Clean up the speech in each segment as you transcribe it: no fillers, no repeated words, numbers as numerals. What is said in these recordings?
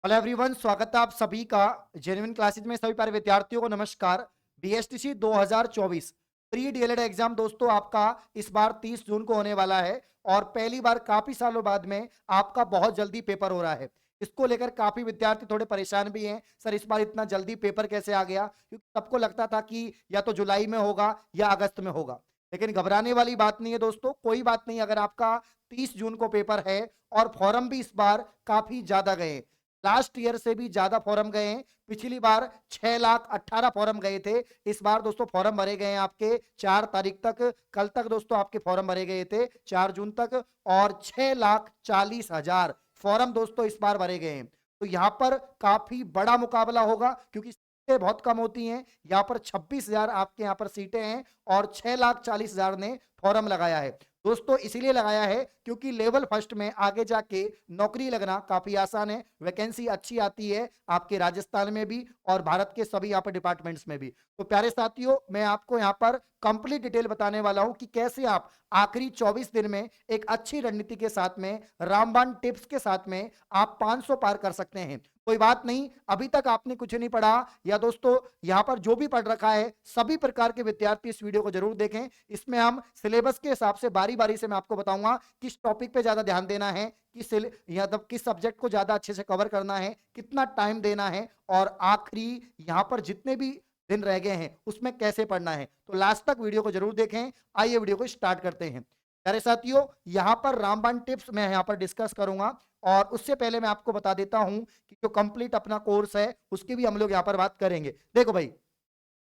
Hello everyone, स्वागत है आप सभी का जेन्युइन क्लासेज में। सभी प्यारे विद्यार्थियों को नमस्कार। बीएसटीसी 2024 प्री डीएलएड एग्जाम दोस्तों आपका इस बार 30 जून को होने वाला है और पहली बार काफी सालों बाद में आपका बहुत जल्दी पेपर हो रहा है। इसको लेकर काफी विद्यार्थी थोड़े परेशान भी हैं, सर इस बार इतना जल्दी पेपर कैसे आ गया, क्योंकि सबको लगता था कि या तो जुलाई में होगा या अगस्त में होगा। लेकिन घबराने वाली बात नहीं है दोस्तों, कोई बात नहीं। अगर आपका 30 जून को पेपर है और फॉर्म भी इस बार काफी ज्यादा गए, लास्ट ईयर से भी ज्यादा फॉर्म गए हैं। पिछली बार 6,18,000 फॉर्म गए थे। इस बार दोस्तों फॉर्म भरे गए हैं आपके 4 तारीख तक, कल तक दोस्तों आपके फॉर्म भरे गए थे 4 जून तक, और 6,40,000 फॉर्म दोस्तों इस बार भरे गए हैं। तो यहाँ पर काफी बड़ा मुकाबला होगा, क्योंकि सीटें बहुत कम होती हैं। यहाँ पर 26,000 आपके यहाँ पर सीटें हैं और 6,40,000 ने फॉर्म लगाया है दोस्तों। इसीलिए लगाया है क्योंकि लेवल फर्स्ट में आगे जाके नौकरी लगना काफी आसान है, वैकेंसी अच्छी आती है आपके राजस्थान में भी और भारत के सभी यहाँ पर डिपार्टमेंट्स में भी। तो प्यारे साथियों, मैं आपको यहाँ पर कंप्लीट डिटेल बताने वाला हूं कि कैसे आप आखिरी 24 दिन में एक अच्छी रणनीति के साथ में, रामबाण टिप्स के साथ में आप 500 पार कर सकते हैं। कोई बात नहीं, अभी तक आपने कुछ नहीं पढ़ा या दोस्तों यहाँ पर जो भी पढ़ रखा है, सभी प्रकार के विद्यार्थी इस वीडियो को जरूर देखें। इसमें हम सिलेबस के हिसाब से बारी बारी से मैं आपको बताऊंगा किस टॉपिक पे ज्यादा ध्यान देना है, किस सब्जेक्ट को ज्यादा अच्छे से कवर करना है, कितना टाइम देना है, और आखिरी यहाँ पर जितने भी दिन रह गए हैं उसमें कैसे पढ़ना है। तो लास्ट तक वीडियो को जरूर देखें। आइए वीडियो को स्टार्ट करते हैं। प्यारे साथियों, यहाँ पर रामबाण टिप्स मैं यहाँ पर डिस्कस करूंगा, और उससे पहले मैं आपको बता देता हूं कि जो कंप्लीट अपना कोर्स है उसकी भी हम लोग यहाँ पर बात करेंगे। देखो भाई,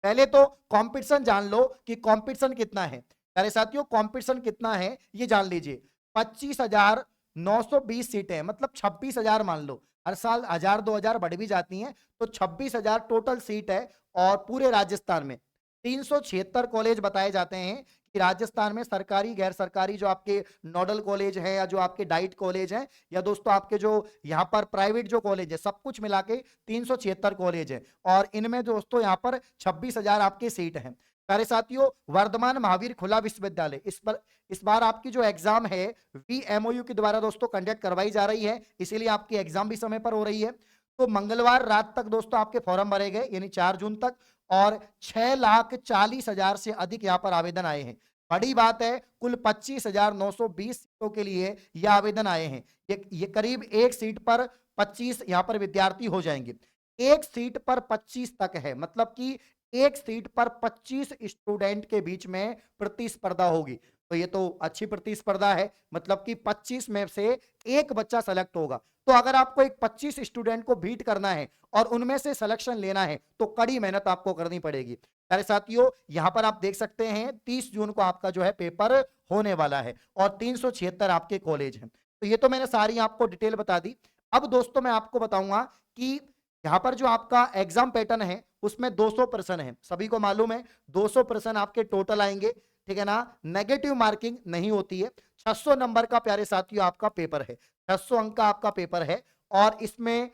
पहले तो कंपटीशन जान लो कि कंपटीशन कितना है। प्यारे साथियों, कंपटीशन कितना है ये जान लीजिए। 25,920 सीटें, मतलब 26,000 मान लो। हर साल 1,000 2,000 बढ़ भी जाती हैं, तो 26,000 टोटल सीट है। और पूरे राजस्थान में 376 कॉलेज बताए जाते हैं कि राजस्थान में सरकारी गैर सरकारी जो आपके नोडल कॉलेज हैं या जो आपके डाइट कॉलेज हैं या दोस्तों आपके जो यहाँ पर प्राइवेट जो कॉलेज है, सब कुछ मिला के 376 कॉलेज है। और इनमें दोस्तों यहाँ पर 26,000 आपके सीट हैं। प्यारे साथियों, वर्धमान महावीर खुला विश्वविद्यालय इस बार आपकी जो एग्जाम है वीएमओयू के द्वारा दोस्तों कंडक्ट करवाई जा रही है, इसीलिए आपकी एग्जाम भी समय पर हो रही है। तो मंगलवार रात तक दोस्तों आपके फॉर्म भरे गए, यानी 4 जून तक, और 6,40,000 से अधिक यहाँ पर आवेदन आए हैं। बड़ी बात है, कुल 25,920 सीटों के लिए यह आवेदन आए हैं। ये करीब एक सीट पर 25 यहाँ पर विद्यार्थी हो जाएंगे। एक सीट पर 25 तक है, मतलब कि एक सीट पर 25 स्टूडेंट के बीच में प्रतिस्पर्धा होगी। तो ये तो अच्छी प्रतिस्पर्धा है, मतलब कि 25 में से एक बच्चा सेलेक्ट होगा। तो अगर आपको एक 25 स्टूडेंट को बीट करना है और उनमें से सिलेक्शन लेना है तो कड़ी मेहनत आपको करनी पड़ेगी। प्यारे साथियों, यहां पर आप देख सकते हैं 30 जून को आपका जो है पेपर होने वाला है और 376 आपके कॉलेज हैं। तो ये तो मैंने सारी आपको डिटेल बता दी। अब दोस्तों मैं आपको बताऊंगा कि यहाँ पर जो आपका एग्जाम पैटर्न है उसमें 200 प्रश्न है, सभी को मालूम है। 200 प्रश्न आपके टोटल आएंगे, ठीक है ना। नेगेटिव मार्किंग नहीं होती है। 600 नंबर का प्यारे साथियों आपका पेपर है, 600 अंक का आपका पेपर है। और इसमें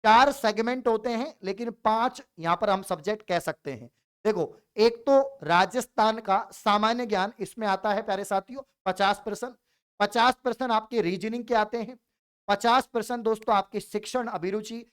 4 सेगमेंट होते हैं, लेकिन 5 यहां पर हम सब्जेक्ट कह सकते हैं। देखो, एक तो राजस्थान का सामान्य ज्ञान इसमें आता है प्यारे साथियों 50%। 50% आपके रीजनिंग के आते हैं। 50% दोस्तों आपके शिक्षण अभिरुचि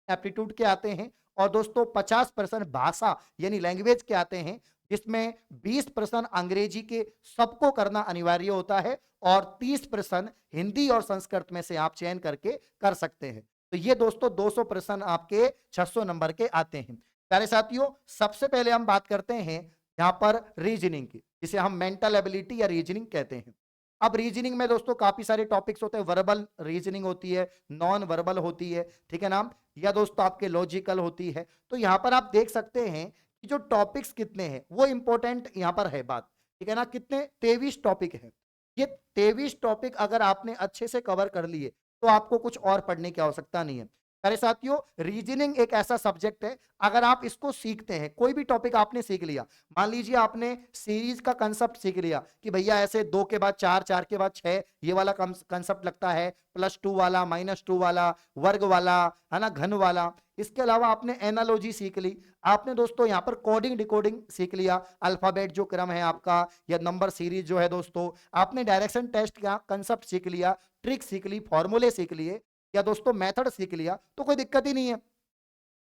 एप्टीट्यूड के आते हैं। और दोस्तों 50% भाषा यानी लैंग्वेज के आते हैं, जिसमें 20% अंग्रेजी के सबको करना अनिवार्य होता है और 30% हिंदी और संस्कृत में से आप चयन करके कर सकते हैं। तो ये दोस्तों 200 प्रश्न आपके 600 नंबर के आते हैं। प्यारे साथियों, सबसे पहले हम बात करते हैं यहाँ पर रीजनिंग की, जिसे हम मेंटल एबिलिटी या रीजनिंग कहते हैं। अब रीजनिंग में दोस्तों काफी सारे टॉपिक्स होते हैं। वर्बल रीजनिंग होती है, नॉन वर्बल होती है, ठीक है ना, या दोस्तों आपके लॉजिकल होती है। तो यहाँ पर आप देख सकते हैं कि जो टॉपिक्स कितने हैं वो इंपॉर्टेंट यहाँ पर है बात, ठीक है ना। कितने 23 टॉपिक है। ये 23 टॉपिक अगर आपने अच्छे से कवर कर लिए तो आपको कुछ और पढ़ने की आवश्यकता नहीं है। अरे साथियों, रीजनिंग एक ऐसा सब्जेक्ट है, अगर आप इसको सीखते हैं, कोई भी टॉपिक आपने सीख लिया, मान लीजिए आपने सीरीज का कंसेप्ट सीख लिया कि भैया ऐसे 2 के बाद 4, 4 के बाद 6 ये वाला कंसेप्ट लगता है, +2 वाला, -2 वाला, वर्ग वाला, है ना, घन वाला। इसके अलावा आपने एनालॉजी सीख ली, आपने दोस्तों यहाँ पर कोडिंग डिकोडिंग सीख लिया, अल्फाबेट जो क्रम है आपका या नंबर सीरीज जो है दोस्तों, आपने डायरेक्शन टेस्ट का कंसेप्ट सीख लिया, ट्रिक सीख ली, फॉर्मूले सीख लिए। या दोस्तों मेथड सीख लिया तो कोई दिक्कत ही नहीं है।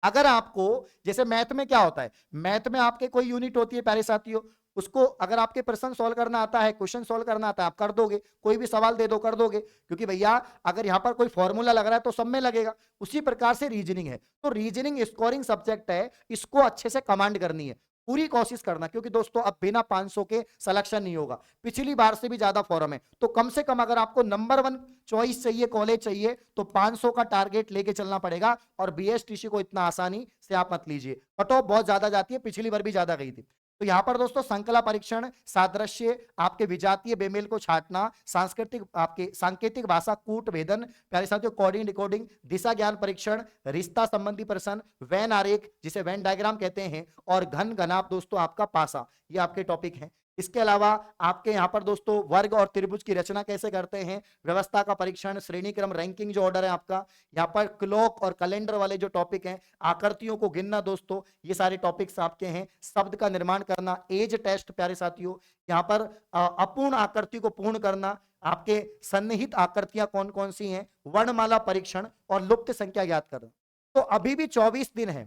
अगर आपको जैसे मैथ में क्या होता है, मैथ में आपके कोई यूनिट होती है प्यारे साथियों, उसको अगर आपके प्रश्न सॉल्व करना आता है, क्वेश्चन सॉल्व करना आता है, आप कर दोगे, कोई भी सवाल दे दो कर दोगे, क्योंकि भैया अगर यहां पर कोई फॉर्मूला लग रहा है तो सब में लगेगा। उसी प्रकार से रीजनिंग है, तो रीजनिंग स्कोरिंग सब्जेक्ट है, इसको अच्छे से कमांड करनी है, पूरी कोशिश करना, क्योंकि दोस्तों अब बिना 500 के सिलेक्शन नहीं होगा, पिछली बार से भी ज्यादा फॉर्म है, तो कम से कम अगर आपको नंबर 1 चॉइस चाहिए, कॉलेज चाहिए, तो 500 का टारगेट लेके चलना पड़ेगा। और बीएसटीसी को इतना आसानी से आप मत लीजिए, कट ऑफ बहुत ज्यादा जाती है, पिछली बार भी ज्यादा गई थी। तो यहां पर दोस्तों संकला परीक्षण, सादृश्य, आपके विजातीय बेमेल को छांटना, सांस्कृतिक आपके सांकेतिक भाषा कूट भेदन, प्यारे साथियों कोडिंग डिकोडिंग, दिशा ज्ञान परीक्षण, रिश्ता संबंधी प्रश्न, वैन आरेख जिसे वैन डायग्राम कहते हैं, और घन घनाप दोस्तों आपका पासा, ये आपके टॉपिक हैं। इसके अलावा आपके यहाँ पर दोस्तों वर्ग और त्रिभुज की रचना कैसे करते हैं, व्यवस्था का परीक्षण, श्रेणी क्रम रैंकिंग जो ऑर्डर है आपका, यहाँ पर क्लॉक और कैलेंडर वाले जो टॉपिक हैं, आकृतियों को गिनना दोस्तों, ये सारे टॉपिक्स आपके हैं। शब्द का निर्माण करना, एज टेस्ट प्यारे साथियों, यहाँ पर अपूर्ण आकृति को पूर्ण करना, आपके सन्निहित आकृतियां कौन कौन सी हैं, वर्णमाला परीक्षण और लुप्त संख्या ज्ञात करना। तो अभी भी 24 दिन है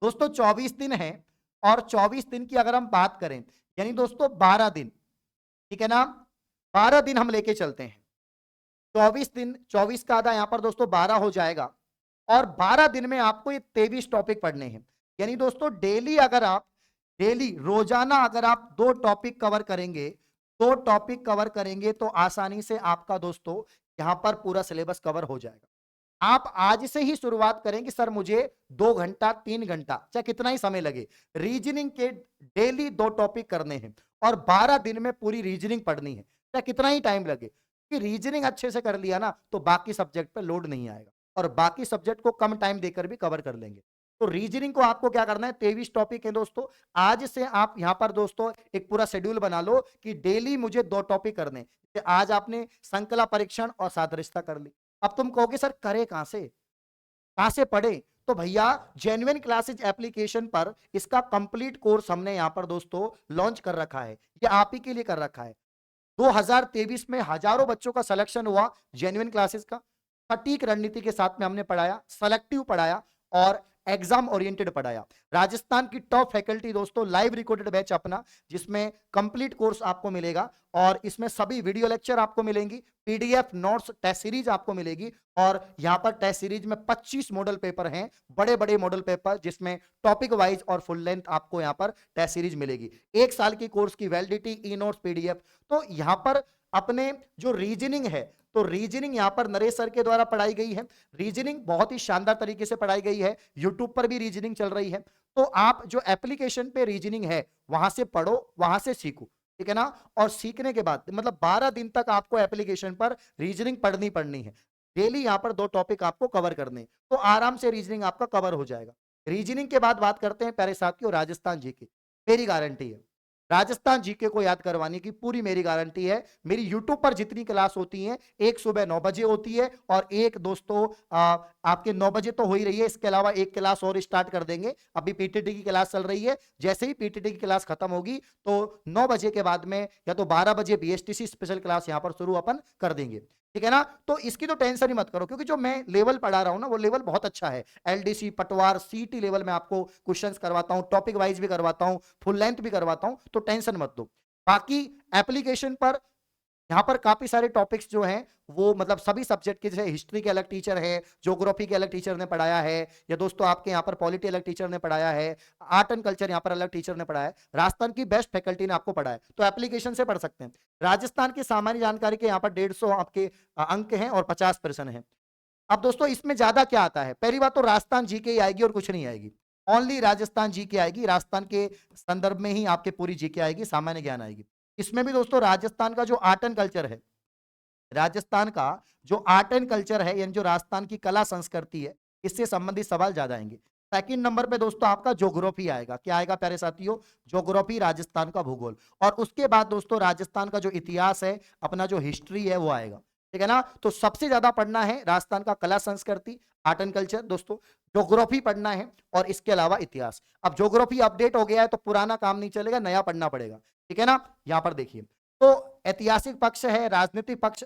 दोस्तों, 24 दिन है, और 24 दिन की अगर हम बात करें, यानी दोस्तों 12 दिन, ठीक है ना, 12 दिन हम लेके चलते हैं, 24 दिन, 24 का आधा यहां पर दोस्तों 12 हो जाएगा, और 12 दिन में आपको ये 23 टॉपिक पढ़ने हैं। यानी दोस्तों डेली अगर आप, डेली रोजाना अगर आप 2 टॉपिक कवर करेंगे, 2 टॉपिक कवर करेंगे, तो आसानी से आपका दोस्तों यहां पर पूरा सिलेबस कवर हो जाएगा। आप आज से ही शुरुआत करें कि सर मुझे 2 घंटा 3 घंटा चाहे कितना ही समय लगे, रीजनिंग के डेली 2 टॉपिक करने हैं, और 12 दिन में पूरी रीजनिंग पढ़नी है, चाहे कितना ही टाइम लगे, कि रीजनिंग अच्छे से कर लिया ना तो बाकी सब्जेक्ट पे लोड नहीं आएगा, और बाकी सब्जेक्ट को कम टाइम देकर भी कवर कर लेंगे। तो रीजनिंग को आपको क्या करना है, 23 टॉपिक है दोस्तों, आज से आप यहां पर दोस्तों एक पूरा शेड्यूल बना लो कि डेली मुझे 2 टॉपिक करने हैं। आज आपने संकला परीक्षण और सादृश्यता कर ली, अब तुम कहोगे सर करे कहां से पढ़े, तो भैया जेन्युइन क्लासेज एप्लीकेशन पर इसका कंप्लीट कोर्स हमने यहां पर दोस्तों लॉन्च कर रखा है, ये आप ही के लिए कर रखा है। 2023 में हजारों बच्चों का सिलेक्शन हुआ जेन्युइन क्लासेस का, सटीक रणनीति के साथ में हमने पढ़ाया, सेलेक्टिव पढ़ाया और एग्जाम ओरिएंटेड पढ़ाया। राजस्थान की टॉप फैकल्टी दोस्तों, लाइव रिकॉर्डेड बैच अपना, जिसमें कंप्लीट कोर्स आपको मिलेगा, और इसमें सभी वीडियो लेक्चर आपको मिलेंगी, पीडीएफ नोट्स टेस्ट सीरीज आपको मिलेगी, और यहां पर टेस्ट सीरीज में 25 मॉडल पेपर हैं, बड़े बड़े मॉडल पेपर, जिसमें टॉपिक वाइज और फुल लेंथ आपको यहां पर टेस्ट सीरीज मिलेगी। 1 साल की कोर्स की वैलिडिटी, ई नोट्स, पीडीएफ। तो यहां पर अपने जो रीजनिंग है, तो रीजनिंग यहां पर नरेश सर के द्वारा पढ़ाई गई है, रीजनिंग बहुत ही शानदार तरीके से पढ़ाई गई है, यूट्यूब पर भी रीजनिंग चल रही है। तो आप जो एप्लीकेशन पे रीजनिंग है वहां से पढ़ो, वहां से सीखो, ठीक है ना, और सीखने के बाद मतलब 12 दिन तक आपको एप्लीकेशन पर रीजनिंग पढ़नी है, डेली यहां पर 2 टॉपिक आपको कवर करने, तो आराम से रीजनिंग आपका कवर हो जाएगा। रीजनिंग के बाद बात करते हैं प्यारे साथियों राजस्थान जीके, मेरी गारंटी है राजस्थान जीके को याद करवाने की पूरी मेरी गारंटी है। मेरी यूट्यूब पर जितनी क्लास होती हैं, एक सुबह 9 बजे होती है, और एक दोस्तों आपके 9 बजे तो हो ही रही है, इसके अलावा एक क्लास और स्टार्ट कर देंगे, अभी पीटीटी की क्लास चल रही है, जैसे ही पीटीटी की क्लास खत्म होगी तो 9 बजे के बाद में या तो 12 बजे बीएसटीसी स्पेशल क्लास यहां पर शुरू अपन कर देंगे, ठीक है ना। तो इसकी तो टेंशन ही मत करो, क्योंकि जो मैं लेवल पढ़ा रहा हूं ना वो लेवल बहुत अच्छा है, एलडीसी पटवार सीटी लेवल में आपको क्वेश्चंस करवाता हूं, टॉपिक वाइज भी करवाता हूं, फुल लेंथ भी करवाता हूं, तो टेंशन मत दो। बाकी एप्लीकेशन पर यहाँ पर काफी सारे टॉपिक्स जो हैं वो मतलब सभी सब्जेक्ट के, जैसे हिस्ट्री के अलग टीचर है, ज्योग्राफी के अलग टीचर ने पढ़ाया है, या दोस्तों आपके यहाँ पर पॉलिटी अलग टीचर ने पढ़ाया है, आर्ट एंड कल्चर यहाँ पर अलग टीचर ने पढ़ाया है, राजस्थान की बेस्ट फैकल्टी ने आपको पढ़ाया है, तो एप्लीकेशन से पढ़ सकते हैं। राजस्थान की सामान्य जानकारी के यहाँ पर 150 आपके अंक हैं और 50 प्रश्न है। अब दोस्तों इसमें ज्यादा क्या आता है, पहली बात तो राजस्थान जीके ही आएगी और कुछ नहीं आएगी, ओनली राजस्थान जीके आएगी, राजस्थान के संदर्भ में ही आपके पूरी जीके आएगी, सामान्य ज्ञान आएगी। इसमें भी दोस्तों राजस्थान का जो आर्ट एंड कल्चर है, राजस्थान का जो आर्ट एंड कल्चर है, यानी जो राजस्थान की कला संस्कृति है, इससे संबंधित सवाल ज्यादा आएंगे। सेकंड नंबर पे दोस्तों आपका ज्योग्राफी आएगा, क्या आएगा प्यारे साथियों, ज्योग्राफी, राजस्थान का भूगोल, और उसके बाद दोस्तों राजस्थान का जो इतिहास है, अपना जो हिस्ट्री है वो आएगा, ठीक है ना। तो सबसे ज्यादा पढ़ना है राजस्थान का कला संस्कृति, आर्ट एंड कल्चर दोस्तों, ज्योग्राफी पढ़ना है, और इसके अलावा इतिहास। अब ज्योग्राफी अपडेट हो गया है तो पुराना काम नहीं चलेगा, नया पढ़ना पड़ेगा, ठीक है ना। यहां पर देखिए, तो ऐतिहासिक पक्ष है, राजनीतिक पक्ष,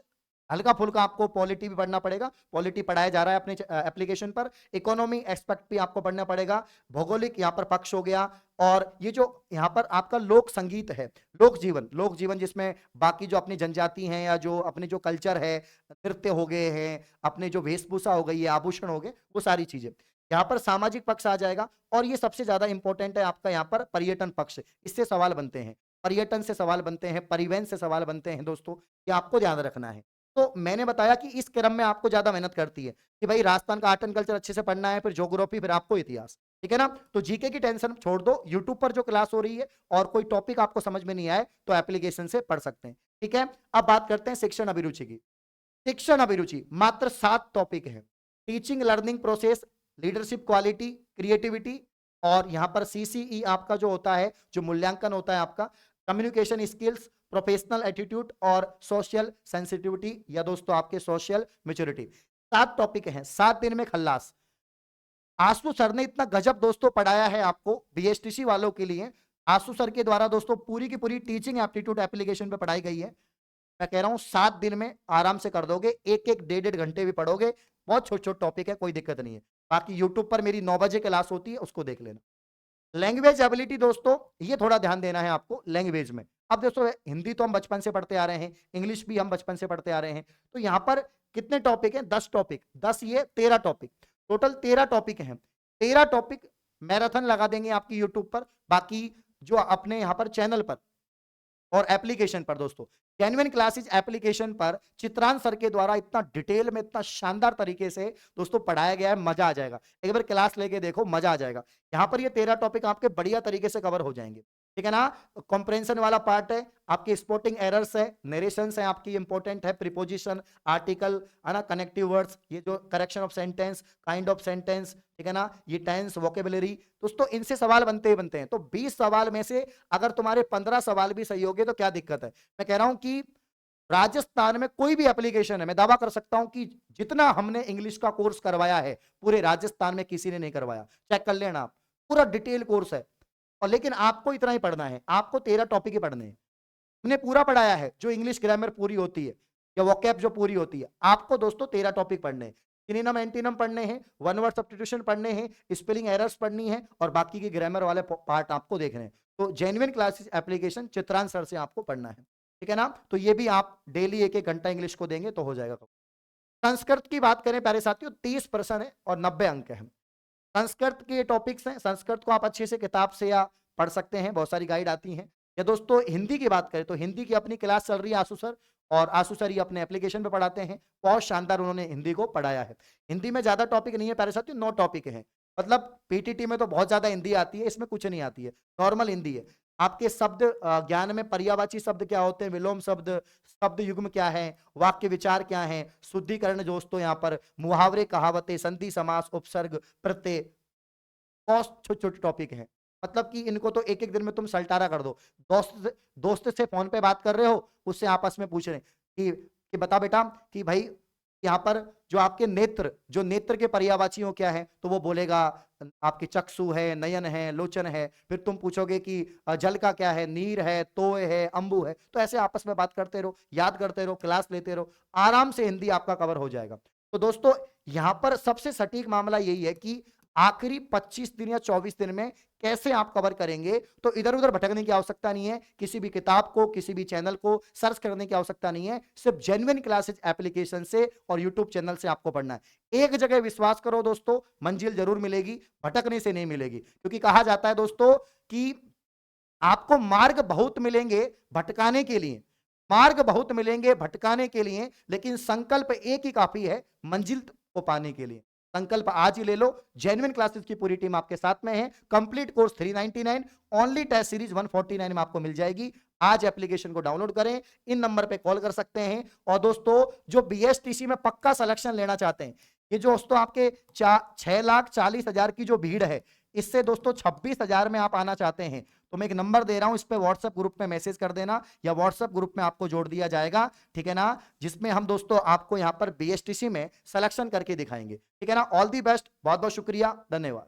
हल्का फुल्का आपको पॉलिटी भी पढ़ना पड़ेगा, पॉलिटी पढ़ाया जा रहा है अपने एप्लीकेशन पर। इकोनॉमी एक्सपेक्ट भी आपको पढ़ना पड़ेगा, भौगोलिक यहाँ पर पक्ष हो गया, और ये जो यहाँ पर आपका लोक संगीत है, लोक जीवन जिसमें बाकी जो अपनी जनजाति हैं या जो अपने जो कल्चर है, नृत्य हो गए हैं, अपने जो वेशभूषा हो गई है, आभूषण हो गए, वो सारी चीजें यहाँ पर सामाजिक पक्ष आ जाएगा। और ये सबसे ज्यादा इंपॉर्टेंट है आपका यहाँ पर पर्यटन पक्ष, इससे सवाल बनते हैं, पर्यटन से सवाल बनते हैं, परिवहन से सवाल बनते हैं दोस्तों, ये आपको ध्यान रखना है। तो मैंने बताया कि इस क्रम में आपको ज्यादा मेहनत करती है कि भाई राजस्थान का आर्ट एंड कल्चर अच्छे से पढ़ना है, फिर ज्योग्राफी, फिर आपको इतिहास, ठीक है ना। तो जीके की टेंशन छोड़ दो, यूट्यूब पर जो क्लास हो रही है, और कोई टॉपिक आपको समझ में नहीं आए तो एप्लीकेशन से पढ़ सकते हैं, ठीक है। अब बात करते हैं शिक्षण अभिरुचि की। शिक्षण अभिरुचि मात्र 7 टॉपिक है, teaching learning process, leadership quality, creativity, और यहां पर सीसीई आपका जो होता है, जो मूल्यांकन होता है आपका, कम्युनिकेशन स्किल्स, प्रोफेशनल एटीट्यूड और सोशल सेंसिटिविटी, या दोस्तों आपके सोशल मैच्योरिटी। 7 टॉपिक हैं, 7 दिन में खल्लास। आशु सर ने इतना गजब दोस्तों पढ़ाया है आपको बीएसटीसी वालों के लिए। आशु सर के द्वारा दोस्तों पूरी की पूरी टीचिंग एप्टीट्यूड एप्लीकेशन पे पढ़ाई गई है। मैं कह रहा हूं 7 दिन में आराम से कर दोगे, एक एक 1.5 घंटे भी पढ़ोगे, बहुत छोटे छोटे टॉपिक है, कोई दिक्कत नहीं है। बाकी यूट्यूब पर मेरी 9 बजे क्लास होती है, उसको देख लेना। लैंग्वेज एबिलिटी दोस्तों, ये थोड़ा ध्यान देना है आपको लैंग्वेज में। अब दोस्तों हिंदी तो हम बचपन से पढ़ते आ रहे हैं, इंग्लिश भी हम बचपन से पढ़ते आ रहे हैं, तो यहाँ पर कितने टॉपिक हैं? 10 टॉपिक, 10 ये 13 टॉपिक, टोटल 13 टॉपिक हैं। 13 टॉपिक मैराथन लगा देंगे आपकी यूट्यूब पर, बाकी जो अपने यहाँ पर चैनल पर और एप्लीकेशन पर दोस्तों, जेन्युइन क्लासेस एप्लीकेशन पर चित्रांश सर के द्वारा इतना डिटेल में, इतना शानदार तरीके से दोस्तों पढ़ाया गया है, मजा आ जाएगा। एक बार क्लास लेके देखो, मजा आ जाएगा। यहाँ पर ये 13 टॉपिक आपके बढ़िया तरीके से कवर हो जाएंगे, ठीक है ना। कॉम्प्रेंशन वाला पार्ट है, आपके स्पोर्टिंग एरर्स है, नरेशंस है आपकी इंपॉर्टेंट है, प्रीपोजिशन, आर्टिकल, है ना, कनेक्टिव वर्ड्स, ये जो correction of sentence, kind of sentence, ठीक है ना, ये टेंस, वोकेबुलरी, दोस्तों इनसे सवाल बनते ही बनते हैं। तो 20 सवाल में से अगर तुम्हारे 15 सवाल भी सही हो गए तो क्या दिक्कत है। मैं कह रहा हूं कि राजस्थान में कोई भी एप्लीकेशन है, मैं दावा कर सकता हूं कि जितना हमने इंग्लिश का कोर्स करवाया है पूरे राजस्थान में किसी ने नहीं करवाया, चेक कर लेना आप, पूरा डिटेल कोर्स है। और लेकिन आपको इतना ही पढ़ना है, आपको 13 टॉपिक ही पढ़ने हैं। हमने पूरा पढ़ाया है, जो इंग्लिश ग्रामर पूरी होती है या वोकैब जो पूरी होती है, आपको दोस्तों 13 टॉपिक पढ़ने हैं। सिनोनिम एंटोनिम पढ़ने हैं, वन वर्ड सब्स्टिट्यूशन पढ़ने हैं, स्पेलिंग एरर्स पढ़नी है, और बाकी के ग्रामर वाले पार्ट आपको देखने हैं। तो genuine classes application Chitransh sir से आपको पढ़ना है, ठीक है ना। तो ये भी आप डेली 1-1 घंटा इंग्लिश को देंगे तो हो जाएगा। संस्कृत की बात करें प्यारे साथियों, 30 प्रश्न है और 90 अंक है। संस्कृत के टॉपिक्स हैं, संस्कृत को आप अच्छे से किताब से या पढ़ सकते हैं, बहुत सारी गाइड आती हैं। या दोस्तों हिंदी की बात करें तो हिंदी की अपनी क्लास चल रही है आशु सर, और आशु सर ये अपने एप्लीकेशन पे पढ़ाते हैं, बहुत शानदार उन्होंने हिंदी को पढ़ाया है। हिंदी में ज्यादा टॉपिक नहीं है प्यारे साथियों, 9 टॉपिक हैं। मतलब पीटीटी में तो बहुत ज्यादा हिंदी आती है, इसमें कुछ नहीं आती है, नॉर्मल हिंदी है। आपके शब्द ज्ञान में पर्यायवाची शब्द क्या होते हैं, विलोम शब्द, शब्द युग्म क्या है, वाक्य विचार क्या है, शुद्धिकरण दोस्तों, यहाँ पर मुहावरे, कहावतें, संधि, समास, उपसर्ग, प्रत्यय, बहुत छोटे छोटे टॉपिक हैं। मतलब कि इनको तो एक एक दिन में तुम सल्टारा कर दो। दोस्त से फोन पे बात कर रहे हो, उससे आपस में पूछ रहे कि बता बेटा कि भाई यहाँ पर जो आपके नेत्र, जो नेत्र के पर्यायवाची क्या है, तो वो बोलेगा आपके चक्षु है, नयन है, लोचन है। फिर तुम पूछोगे कि जल का क्या है, नीर है, तोय है, अंबु है। तो ऐसे आपस में बात करते रहो, याद करते रहो, क्लास लेते रहो, आराम से हिंदी आपका कवर हो जाएगा। तो दोस्तों यहाँ पर सबसे सटीक मामला यही है कि आखिरी 25 दिन या 24 दिन में कैसे आप कवर करेंगे। तो इधर उधर भटकने की आवश्यकता नहीं है, किसी भी किताब को, किसी भी चैनल को सर्च करने की आवश्यकता नहीं है, सिर्फ जेन्युइन क्लासेस एप्लीकेशन से और यूट्यूब चैनल से आपको पढ़ना है। एक जगह विश्वास करो दोस्तों, मंजिल जरूर मिलेगी, भटकने से नहीं मिलेगी। क्योंकि कहा जाता है दोस्तों कि आपको मार्ग बहुत मिलेंगे भटकाने के लिए, मार्ग बहुत मिलेंगे भटकाने के लिए, लेकिन संकल्प एक ही काफी है मंजिल को पाने के लिए। संकल्प आज ही ले लो। जेन्युइन क्लासेस की पूरी टीम आपके साथ में है। Complete course 399, only test series 149 में आपको मिल जाएगी। आज एप्लीकेशन को डाउनलोड करें, इन नंबर पे कॉल कर सकते हैं। और दोस्तों जो बीएसटीसी में पक्का सिलेक्शन लेना चाहते हैं, ये जो दोस्तों आपके 6,40,000 की जो भीड़ है, इससे दोस्तों 26,000 में आप आना चाहते हैं, तो मैं एक नंबर दे रहा हूं, इस पे व्हाट्सएप ग्रुप में मैसेज कर देना, या व्हाट्सएप ग्रुप में आपको जोड़ दिया जाएगा, ठीक है ना, जिसमें हम दोस्तों आपको यहां पर बीएसटीसी में सिलेक्शन करके दिखाएंगे, ठीक है ना। ऑल दी बेस्ट, बहुत बहुत शुक्रिया, धन्यवाद।